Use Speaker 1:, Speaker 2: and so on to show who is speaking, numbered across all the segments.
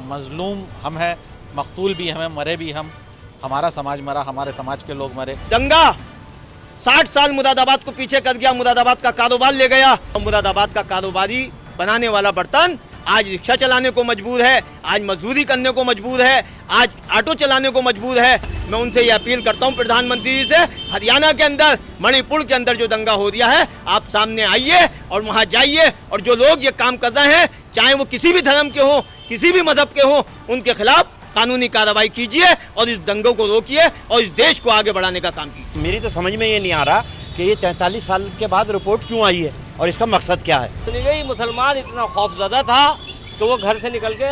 Speaker 1: मजलूम हम हैं, मकतूल भी हमें, मरे भी हम, हमारा समाज मरा, हमारे समाज के लोग मरे।
Speaker 2: दंगा 60 साल मुरादाबाद को पीछे कर गया, मुरादाबाद का कारोबार ले गया और मुरादाबाद का कारोबारी बनाने वाला बर्तन आज रिक्शा चलाने को मजबूर है, आज मजदूरी करने को मजबूर है, आज ऑटो चलाने को मजबूर है। मैं उनसे ये अपील करता हूँ प्रधानमंत्री जी से, हरियाणा के अंदर, मणिपुर के अंदर जो दंगा हो रहा है, आप सामने आइए और वहाँ जाइए और जो लोग ये काम कर रहे हैं, चाहे वो किसी भी धर्म के हों, किसी भी मजहब के हों, उनके खिलाफ कानूनी कार्रवाई कीजिए और इस दंगों को रोकिए और इस देश को आगे बढ़ाने का काम कीजिए।
Speaker 3: मेरी तो समझ में ये नहीं आ रहा कि ये 43 साल के बाद रिपोर्ट क्यों आई है और इसका मकसद क्या है।
Speaker 4: यही मुसलमान इतना खौफजदा था तो वो घर से निकल के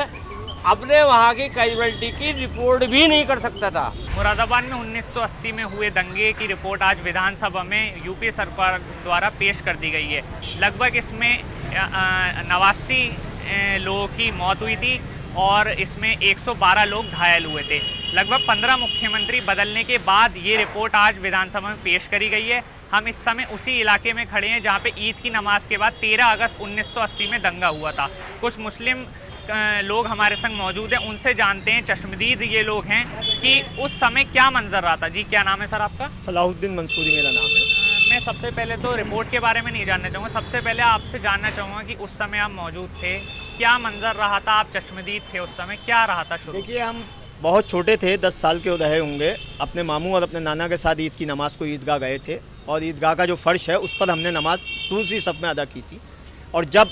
Speaker 4: अपने वहाँ की कैजुअलिटी की रिपोर्ट भी नहीं कर सकता था।
Speaker 5: मुरादाबाद में 1980 में हुए दंगे की रिपोर्ट आज विधानसभा में यूपी सरकार द्वारा पेश कर दी गई है। लगभग इसमें 89 लोगों की मौत हुई थी और इसमें 112 लोग घायल हुए थे। लगभग 15 मुख्यमंत्री बदलने के बाद ये रिपोर्ट आज विधानसभा में पेश करी गई है। हम इस समय उसी इलाके में खड़े हैं जहाँ पे ईद की नमाज के बाद 13 अगस्त 1980 में दंगा हुआ था। कुछ मुस्लिम लोग हमारे संग मौजूद हैं, उनसे जानते हैं, चश्मदीद ये लोग हैं, कि उस समय क्या मंजर रहा था। जी क्या नाम है सर आपका?
Speaker 2: सलाहुद्दीन मंसूरी मेरा नाम है।
Speaker 5: मैं सबसे पहले तो रिपोर्ट के बारे में नहीं जानना चाहूँगा, सबसे पहले आपसे जानना चाहूँगा कि उस समय आप मौजूद थे, क्या मंजर रहा था, आप चश्मदीद थे उस समय, क्या रहा था शुरू?
Speaker 2: देखिए, हम बहुत छोटे थे, 10 साल के रहे होंगे। अपने मामू और अपने नाना के साथ ईद की नमाज़ को ईदगाह गए थे और ईदगाह का जो फ़र्श है उस पर हमने नमाज़ दूसरी सब में अदा की थी। और जब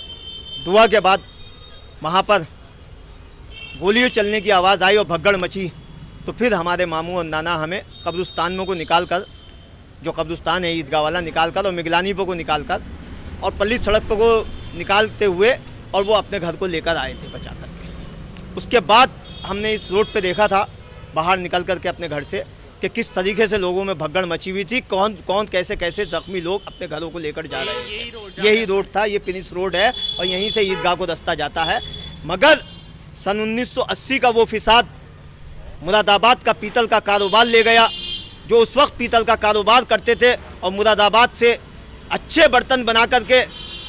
Speaker 2: दुआ के बाद वहाँ पर गोलियों चलने की आवाज़ आई और भगदड़ मची, तो फिर हमारे मामू और नाना हमें कब्रिस्तान में को निकाल कर, जो कब्रिस्तान है ईदगाह वाला, निकाल कर और मिगलानी पर को निकाल कर और पल्ली सड़क पर को निकालते हुए और वो अपने घर को लेकर आए थे बचा करके। उसके बाद हमने इस रोड पे देखा था बाहर निकल करके अपने घर से कि किस तरीके से लोगों में भगदड़ मची हुई थी, कौन कौन कैसे कैसे जख्मी लोग अपने घरों को लेकर जा रहे थे। यही रोड था, ये फिनिश रोड है और यहीं से ईदगाह को रास्ता जाता है। मगर सन 1980 का वो फिसाद मुरादाबाद का पीतल का कारोबार ले गया। जो उस वक्त पीतल का कारोबार करते थे और मुरादाबाद से अच्छे बर्तन बना करके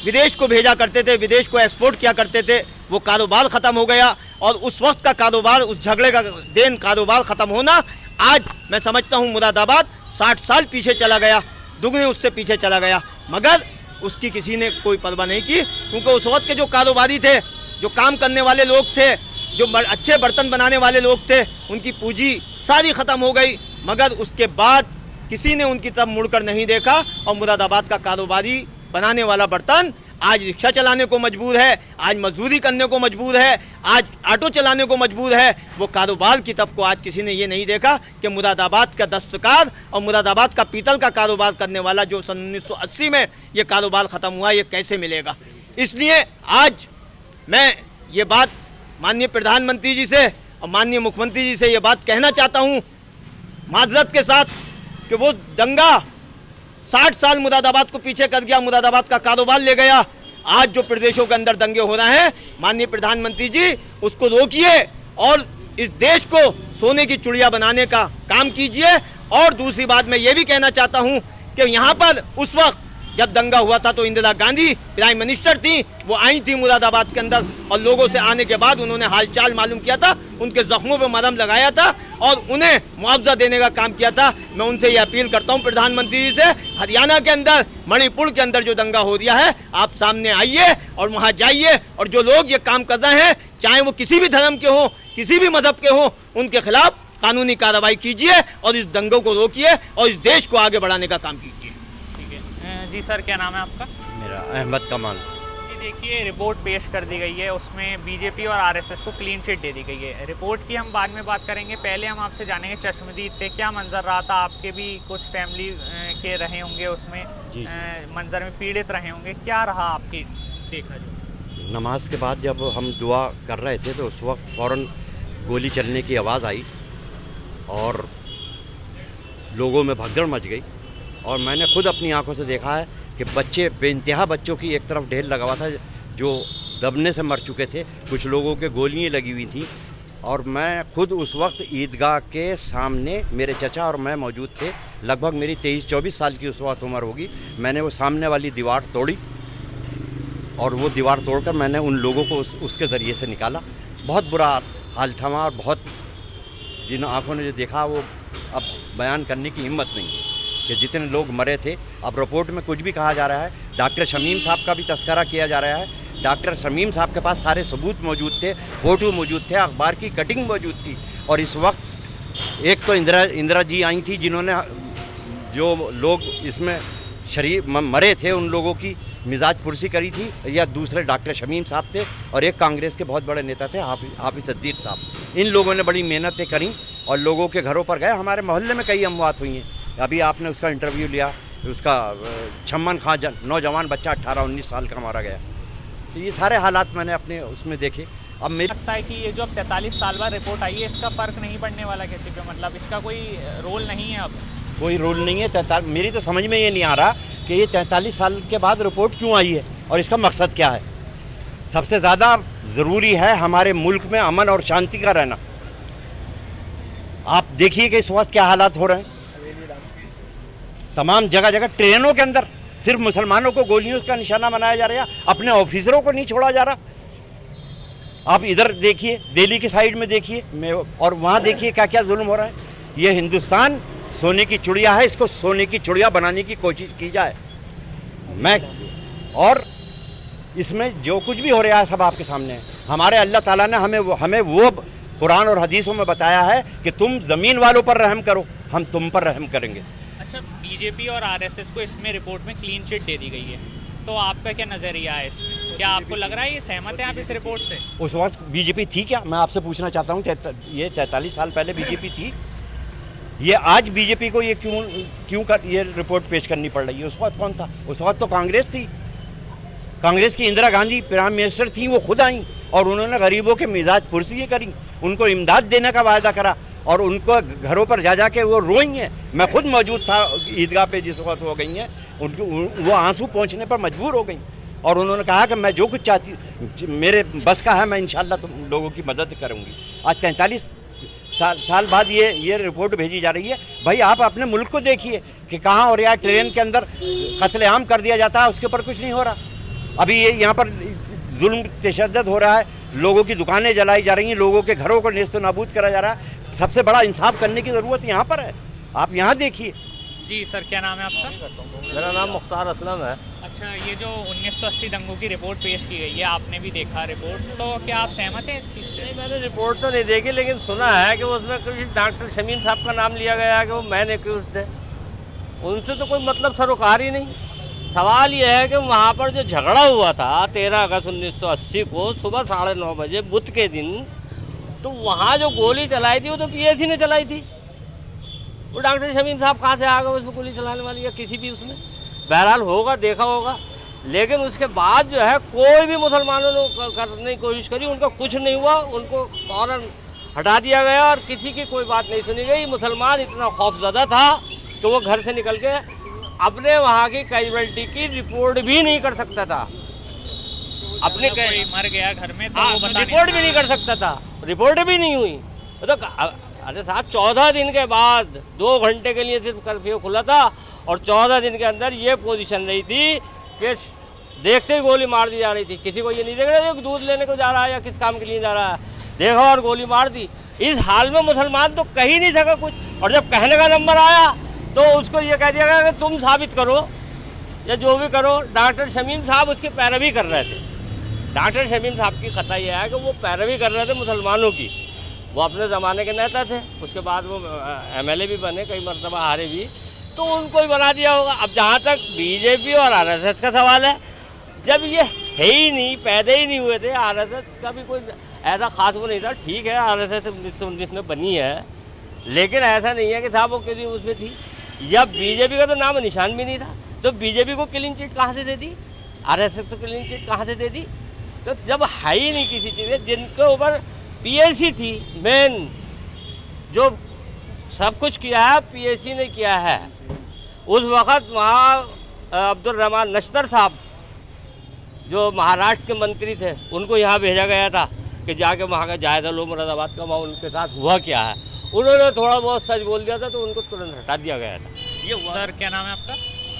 Speaker 2: विदेश को भेजा करते थे, विदेश को एक्सपोर्ट किया करते थे, वो कारोबार ख़त्म हो गया। और उस वक्त का कारोबार, उस झगड़े का देन कारोबार ख़त्म होना, आज मैं समझता हूँ मुरादाबाद 60 साल पीछे चला गया, दुगने उससे पीछे चला गया। मगर उसकी किसी ने कोई परवाह नहीं की, क्योंकि उस वक्त के जो कारोबारी थे, जो काम करने वाले लोग थे, जो अच्छे बर्तन बनाने वाले लोग थे, उनकी पूंजी सारी ख़त्म हो गई। मगर उसके बाद किसी ने उनकी तरफ मुड़कर नहीं देखा और मुरादाबाद का कारोबारी बनाने वाला बर्तन आज रिक्शा चलाने को मजबूर है, आज मजदूरी करने को मजबूर है, आज ऑटो चलाने को मजबूर है। वो कारोबार की तरफ को आज किसी ने ये नहीं देखा कि मुरादाबाद का दस्तकार और मुरादाबाद का पीतल का कारोबार करने वाला जो सन 1980 में ये कारोबार ख़त्म हुआ, ये कैसे मिलेगा। इसलिए आज मैं ये बात माननीय प्रधानमंत्री जी से और माननीय मुख्यमंत्री जी से ये बात कहना चाहता हूँ माजरत के साथ कि वो दंगा 60 साल मुरादाबाद को पीछे कर गया, मुरादाबाद का कारोबार ले गया। आज जो प्रदेशों के अंदर दंगे हो रहे हैं, माननीय प्रधानमंत्री जी उसको रोकिए और इस देश को सोने की चिड़िया बनाने का काम कीजिए। और दूसरी बात मैं ये भी कहना चाहता हूँ कि यहाँ पर उस वक्त जब दंगा हुआ था तो इंदिरा गांधी प्राइम मिनिस्टर थी, वो आई थी मुरादाबाद के अंदर और लोगों से आने के बाद उन्होंने हालचाल मालूम किया था, उनके जख्मों पे मरहम लगाया था और उन्हें मुआवजा देने का काम किया था। मैं उनसे ये अपील करता हूँ प्रधानमंत्री जी से, हरियाणा के अंदर, मणिपुर के अंदर जो दंगा हो रहा है, आप सामने आइए और वहाँ जाइए और जो लोग ये काम कर रहे हैं, चाहे वो किसी भी धर्म के हों, किसी भी मजहब के हों, उनके खिलाफ कानूनी कार्रवाई कीजिए और इस दंगों को रोकिए और इस देश को आगे बढ़ाने का काम कीजिए।
Speaker 5: जी सर, क्या नाम है आपका?
Speaker 3: मेरा अहमद कमाल।
Speaker 5: जी देखिए, रिपोर्ट पेश कर दी गई है, उसमें बीजेपी और आरएसएस को क्लीन चिट दे दी गई है। रिपोर्ट की हम बाद में बात करेंगे, पहले हम आपसे जानेंगे चश्मदीद थे, क्या मंजर रहा था? आपके भी कुछ फैमिली के रहे होंगे उसमें, मंजर में पीड़ित रहे होंगे, क्या रहा आपकी देखा? जो
Speaker 3: नमाज के बाद जब हम दुआ कर रहे थे तो उस वक्त फ़ौरन गोली चलने की आवाज़ आई और लोगों में भगदड़ मच गई। और मैंने खुद अपनी आंखों से देखा है कि बच्चे, बेइंतहा बच्चों की एक तरफ ढेर लगा हुआ था जो दबने से मर चुके थे, कुछ लोगों के गोलियां लगी हुई थी। और मैं खुद उस वक्त ईदगाह के सामने, मेरे चचा और मैं मौजूद थे। लगभग मेरी 23-24 साल की उस वक्त उम्र होगी। मैंने वो सामने वाली दीवार तोड़ी और वो दीवार तोड़कर मैंने उन लोगों को उसके ज़रिए से निकाला। बहुत बुरा हाल था वहाँ, और बहुत जिन आँखों ने जो देखा वो अब बयान करने की हिम्मत नहीं है कि जितने लोग मरे थे। अब रिपोर्ट में कुछ भी कहा जा रहा है, डॉक्टर शमीम साहब का भी तस्करा किया जा रहा है। डॉक्टर शमीम साहब के पास सारे सबूत मौजूद थे, फ़ोटो मौजूद थे, अखबार की कटिंग मौजूद थी। और इस वक्त एक तो इंदिरा जी आई थी जिन्होंने जो लोग इसमें शरीर मरे थे उन लोगों की मिजाज पुरसी करी थी, या दूसरे डॉक्टर शमीम साहब थे, और एक कांग्रेस के बहुत बड़े नेता थे हाफिज सद्दीक साहब। इन लोगों ने बड़ी मेहनतें करी और लोगों के घरों पर गए। हमारे मोहल्ले में कई अमवात हुई हैं, अभी आपने उसका इंटरव्यू लिया, उसका छम्मन खान नौजवान बच्चा 18-19 साल का मारा गया। तो ये सारे हालात मैंने अपने उसमें देखे। अब मेरे
Speaker 5: लगता है कि ये जो अब 43 साल बाद रिपोर्ट आई है इसका फ़र्क नहीं पड़ने वाला किसी पे, मतलब इसका कोई रोल नहीं है अब?
Speaker 3: कोई रोल नहीं है। मेरी तो समझ में ये नहीं आ रहा कि ये 43 साल के बाद रिपोर्ट क्यों आई है और इसका मकसद क्या है। सबसे ज़्यादा ज़रूरी है हमारे मुल्क में अमन और शांति का रहना। आप देखिए कि इस वक्त क्या हालात हो रहे हैं, तमाम जगह जगह ट्रेनों के अंदर सिर्फ मुसलमानों को गोलियों का निशाना बनाया जा रहा है, अपने ऑफिसरों को नहीं छोड़ा जा रहा। आप इधर देखिए, दिल्ली की साइड में देखिए और वहाँ देखिए क्या क्या जुल्म हो रहा है। ये हिंदुस्तान सोने की चिड़िया है, इसको सोने की चिड़िया बनाने की कोशिश की जाए। और इसमें जो कुछ भी हो रहा है सब आपके सामने है। हमारे अल्लाह ताला ने हमें वो कुरान और हदीसों में बताया है कि तुम ज़मीन वालों पर रहम करो, हम तुम पर रहम करेंगे।
Speaker 5: अच्छा, बीजेपी और आरएसएस को इसमें रिपोर्ट में क्लीन चिट दे दी गई है, तो आपका क्या नज़रिया है इसमें? क्या आपको लग रहा है ये सहमत है आप इस रिपोर्ट से?
Speaker 3: उस वक्त बीजेपी थी क्या? मैं आपसे पूछना चाहता हूँ, ये 43 साल पहले बीजेपी थी। ये आज बीजेपी को ये ये रिपोर्ट पेश करनी पड़ रही है? उस वक्त कौन था? उस वक्त तो कांग्रेस थी। कांग्रेस की इंदिरा गांधी प्राइम मिनिस्टर थी, वो खुद आई और उन्होंने गरीबों के मिजाज पुरसी करी, उनको इमदाद देने का वायदा करा और उनको घरों पर जा के वो रोई हैं। मैं खुद मौजूद था ईदगाह पे जिस वक्त हो गई हैं, वो आंसू पहुँचने पर मजबूर हो गई और उन्होंने कहा कि मैं जो कुछ चाहती मेरे बस का है मैं इंशाल्लाह तुम लोगों की मदद करूँगी। आज 43 साल बाद ये रिपोर्ट भेजी जा रही है। भाई आप अपने मुल्क को देखिए कि कहाँ हो रहा है। ट्रेन के अंदर कत्लेआम कर दिया जाता है, उसके ऊपर कुछ नहीं हो रहा। अभी ये यहाँ पर जुल्म तशद्दुद हो रहा है, लोगों की दुकानें जलाई जा रही हैं, लोगों के घरों को नेस्त नाबूद करा जा रहा है। सबसे बड़ा इंसाफ करने की ज़रूरत यहाँ पर है, आप यहाँ देखिए।
Speaker 5: जी सर, क्या नाम है आपका?
Speaker 4: मेरा नाम मुख्तार असलम है।
Speaker 5: अच्छा, ये जो 1980 दंगों की रिपोर्ट पेश की गई है, आपने भी देखा रिपोर्ट, तो क्या आप सहमत हैं इस चीज़ से?
Speaker 4: नहीं, मैंने रिपोर्ट तो नहीं देखी, लेकिन सुना है कि उसमें कुछ डॉक्टर शमीम साहब का नाम लिया गया है कि वो मैन एक्यूज्ड है। उनसे तो कोई मतलब सरोकार ही नहीं। सवाल यह है कि वहाँ पर जो झगड़ा हुआ था 13 अगस्त 1980 को सुबह 9:30 बजे बुध के दिन, तो वहाँ जो गोली चलाई थी वो तो पीएसी ने चलाई थी। वो डॉक्टर शमीम साहब कहाँ से आ गए उसमें गोली चलाने वाली, या किसी भी उसमें? बहरहाल होगा, देखा होगा। लेकिन उसके बाद जो है कोई भी मुसलमानों ने करने की कोशिश करी, उनका कुछ नहीं हुआ, उनको फौरन हटा दिया गया और किसी की कोई बात नहीं सुनी गई। मुसलमान इतना खौफज़दा था कि वो घर से निकल के अपने वहाँ की कैजुअल्टी की रिपोर्ट भी नहीं कर सकता था। अपने
Speaker 5: कोई मर गया घर में तो वो
Speaker 4: रिपोर्ट भी नहीं कर सकता था, रिपोर्ट भी नहीं हुई। तो अरे साहब, 14 दिन के बाद 2 घंटे के लिए सिर्फ कर्फ्यू खुला था और 14 दिन के अंदर ये पोजीशन रही थी कि देखते ही गोली मार दी जा रही थी। किसी को ये नहीं देख रहा कि दूध लेने को जा रहा है या किस काम के लिए जा रहा है, देखा और गोली मार दी। इस हाल में मुसलमान तो कह ही नहीं सका कुछ, और जब कहने का नंबर आया तो उसको ये कह दिया गया कि तुम साबित करो या जो भी करो। डॉक्टर शमीम साहब उसकी पैरवी कर रहे थे। डॉक्टर शमीम साहब की खता यह है कि वो पैरवी कर रहे थे मुसलमानों की। वो अपने ज़माने के नेता थे, उसके बाद वो एमएलए भी बने, कई मरतबा हारे भी, तो उनको ही बना दिया होगा। अब जहाँ तक बीजेपी और आरएसएस का सवाल है, जब ये थे ही नहीं, पैदा ही नहीं हुए थे, आरएसएस का भी कोई ऐसा खास वो नहीं था। ठीक है, आरएसएस 1919 में बनी है, लेकिन ऐसा नहीं है कि साहब वो किसी उसमें थी। या बीजेपी का तो नाम निशान भी नहीं था, तो बीजेपी को क्लीन चिट कहाँ से दे दी, आरएसएस को क्लीन चिट कहाँ से दे दी? तो जब है ही नहीं किसी चीज़, जिनके ऊपर पीएसी थी मेन, जो सब कुछ किया है पीएसी ने किया है। उस वक़्त वहाँ अब्दुल रहमान नश्तर साहब जो महाराष्ट्र के मंत्री थे, उनको यहाँ भेजा गया था कि जाके वहाँ का जायज़ा लो मुरादाबाद का, वहाँ उनके साथ हुआ क्या है। उन्होंने थोड़ा बहुत सच बोल दिया था तो उनको तुरंत हटा दिया गया था। ये हुआ।
Speaker 5: सर, क्या नाम है आपका?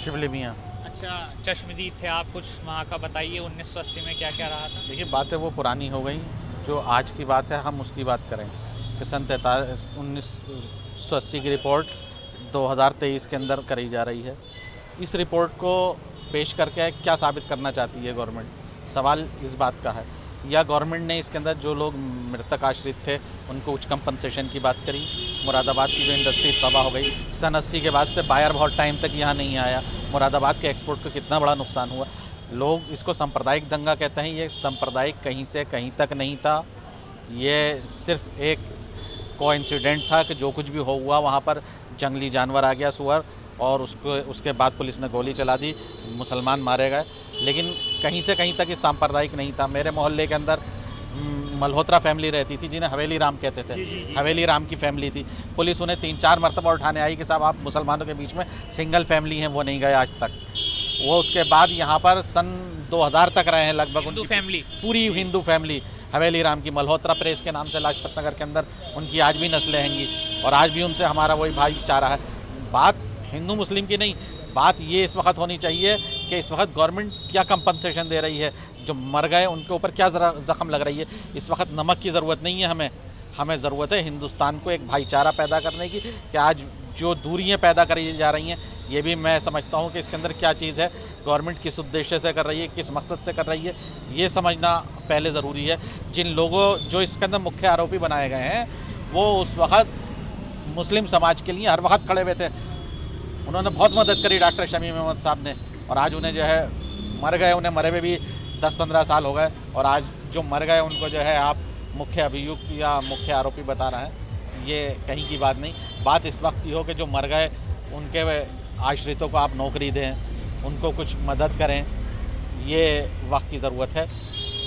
Speaker 1: शिबली मियाँ।
Speaker 5: अच्छा, चश्मदीद थे आप, कुछ वहाँ का बताइए 1980 में क्या क्या रहा था?
Speaker 1: देखिए, बातें वो पुरानी हो गई, जो आज की बात है हम उसकी बात करें कि सन 1980 की रिपोर्ट 2023 के अंदर करी जा रही है। इस रिपोर्ट को पेश करके क्या साबित करना चाहती है गवर्नमेंट, सवाल इस बात का है। या गवर्नमेंट ने इसके अंदर जो लोग मृतक आश्रित थे उनको उच्च कंपनसेशन की बात करी। मुरादाबाद की जो इंडस्ट्री तबाह हो गई, सन 80 के बाद से बायर बहुत टाइम तक यहाँ नहीं आया, मुरादाबाद के एक्सपोर्ट को कितना बड़ा नुकसान हुआ। लोग इसको सांप्रदायिक दंगा कहते हैं, ये सांप्रदायिक कहीं से कहीं तक नहीं था, ये सिर्फ एक कोइंसिडेंट था कि जो कुछ भी हुआ वहाँ पर जंगली जानवर आ गया, सुअर, और उसके बाद पुलिस ने गोली चला दी, मुसलमान मारे गए। लेकिन कहीं से कहीं तक ये सांप्रदायिक नहीं था। मेरे मोहल्ले के अंदर मल्होत्रा फैमिली रहती थी जिन्हें हवेली राम कहते थे। हवेली राम की फैमिली थी। पुलिस उन्हें 3-4 मरतबा उठाने आई कि साहब आप मुसलमानों के बीच में सिंगल फैमिली हैं, वो नहीं गए आज तक। वो उसके बाद यहाँ पर सन 2000 तक रहे हैं लगभग।
Speaker 5: हिंदू फैमिली,
Speaker 1: पूरी हिंदू फैमिली हवेली राम की, मल्होत्रा प्रेस के नाम से लाजपत नगर के अंदर उनकी आज भी नस्लें हैंगी और आज भी उनसे हमारा वही भाईचारा है। बात हिंदू मुस्लिम की नहीं, बात ये इस वक्त होनी चाहिए कि इस वक्त गवर्नमेंट क्या कंपनसेशन दे रही है, जो मर गए उनके ऊपर क्या ज़ख्म लग रही है। इस वक्त नमक की ज़रूरत नहीं है, हमें ज़रूरत है हिंदुस्तान को एक भाईचारा पैदा करने की। कि आज जो दूरियां पैदा करी जा रही हैं, ये भी मैं समझता हूँ कि इसके अंदर क्या चीज़ है, गवर्नमेंट किस उद्देश्य से कर रही है, किस मकसद से कर रही है, ये समझना पहले ज़रूरी है। जिन लोगों जो इसके अंदर मुख्य आरोपी बनाए गए हैं वो उस वक्त मुस्लिम समाज के लिए हर वक्त खड़े हुए थे। उन्होंने बहुत मदद करी डॉक्टर शमीम अहमद साहब ने, और आज उन्हें जो है मर गए, उन्हें मरे हुए भी 10-15 साल हो गए, और आज जो मर गए उनको जो है आप मुख्य अभियुक्त या मुख्य आरोपी बता रहे हैं, ये कहीं की बात नहीं। बात इस वक्त ये हो कि जो मर गए उनके आश्रितों को आप नौकरी दें, उनको कुछ मदद करें, ये वक्त की ज़रूरत है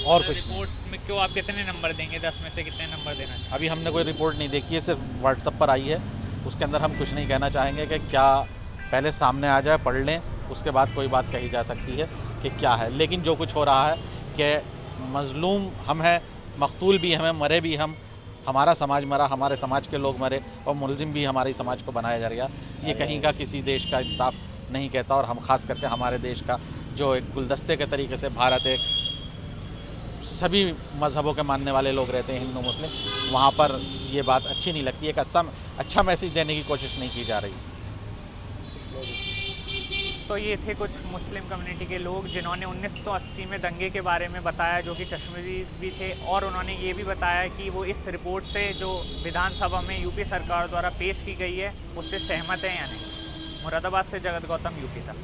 Speaker 1: और कुछ नहीं।
Speaker 5: रिपोर्ट में क्यों आप कितने नंबर देंगे, 10 में से कितने नंबर देना चाहिए?
Speaker 1: अभी हमने कोई रिपोर्ट नहीं देखी है, सिर्फ व्हाट्सएप पर आई है, उसके अंदर हम कुछ नहीं कहना चाहेंगे कि क्या पहले सामने आ जाए, पढ़ लें, उसके बाद कोई बात कही जा सकती है कि क्या है। लेकिन जो कुछ हो रहा है कि मज़लूम हम हैं, मकतूल भी हमें, मरे भी हम, हमारा समाज मरा, हमारे समाज के लोग मरे, और मुलजिम भी हमारे समाज को बनाया जा रहा, ये कहीं का किसी देश का इंसाफ नहीं कहता। और हम ख़ास करके हमारे देश का जो एक गुलदस्ते के तरीके से भारत एक सभी मज़हबों के मानने वाले लोग रहते हैं, हिंदू मुस्लिम, वहाँ पर ये बात अच्छी नहीं लगती है। एक अच्छा मैसेज देने की कोशिश नहीं की जा रही।
Speaker 5: तो ये थे कुछ मुस्लिम कम्युनिटी के लोग जिन्होंने 1980 में दंगे के बारे में बताया, जो कि चश्मदीद भी थे, और उन्होंने ये भी बताया कि वो इस रिपोर्ट से जो विधानसभा में यूपी सरकार द्वारा पेश की गई है उससे सहमत हैं या नहीं। मुरादाबाद से जगत गौतम, यूपी तक।